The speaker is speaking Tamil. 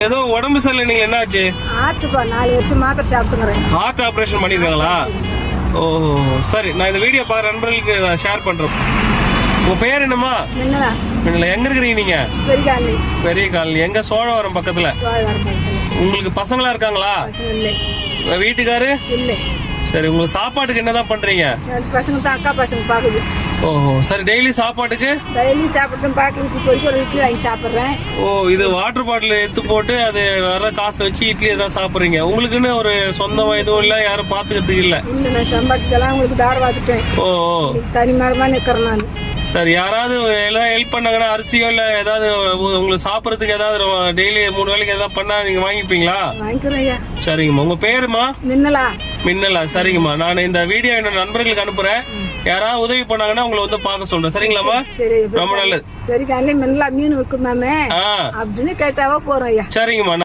ஏதோ உடம்பு சரியில்லை, நீங்க என்ன ஆச்சு? ஆட்டுப்பா 4 வருஷம் மாத்திரை சாப்பிட்டுக்கிறேன். ஹார்ட் ஆபரேஷன் பண்ணிருக்காங்களா? ஓஹோ சரி, நான் இந்த வீடியோ பாக்குற நண்பர்களுக்கு நான் ஷேர் பண்றேன். உங்க பேர் என்னம்மா? மின்னலா. மின்னலா. எங்க இருக்கிறீங்க நீங்க? பெரிய காலனி. பெரிய காலனி. எங்க? சோழவரம் பக்கத்துல. உங்களுக்கு பசங்களா இருக்காங்களா? வீட்டுக்காரு இல்லை. சரி, உங்களுக்கு சாப்பாட்டுக்கு என்னதான் பண்றீங்க? பசங்க தான் அக்கா பசங்க பாக்குது. ஓஹோ சரி, டெய்லி சாப்பாட்டுக்கு? டெய்லி சாப்பிட்டு பாக்கி போய் ஒரு இட்லி வாங்கி சாப்பிடுறேன். ஓ, இது வாட்டர் பாட்டில் எடுத்து போட்டு அது வர காசு வச்சு இட்லி தான் சாப்பிடுறீங்க. உங்களுக்குன்னு ஒரு சொந்தமா எதுவும் இல்ல, யாரும் பாத்துக்கிறதுக்கு இல்ல? இல்ல, நான் சம்பாதிச்சதெல்லாம் உங்களுக்கு தார பார்த்துட்டேன். ஓ தனி மரமா நிக்கிறேன் நான். சரி, யாராவது ஏதாவது ஹெல்ப் பண்ணாங்கன்னா அரிசியோ இல்ல ஏதாவது உங்களுக்கு சாப்பிடறதுக்கு ஏதாவது டெய்லி 3 வேளைக்கு ஏதாவது பண்ணா நீங்க வாங்கிப்பீங்களா? வாங்கிக்கிறேன். சரிங்கம்மா. உங்க பேருமா? மின்னலா. மின்னலா. சரிங்கம்மா, நான் இந்த வீடியோ என்னோட நண்பர்களுக்கு அனுப்புறேன். யாராவது உதவி பண்ணாங்கன்னா உங்களை வந்து பார்க்க சொல்றேன். சரிங்களாமா? சரி, ரொம்ப நல்லது. பெரிய காலையில மின்னலா மீன் விற்குமாமே அப்படின்னு கேட்டாவா போறோம் ஐயா. சரிங்கம்மா.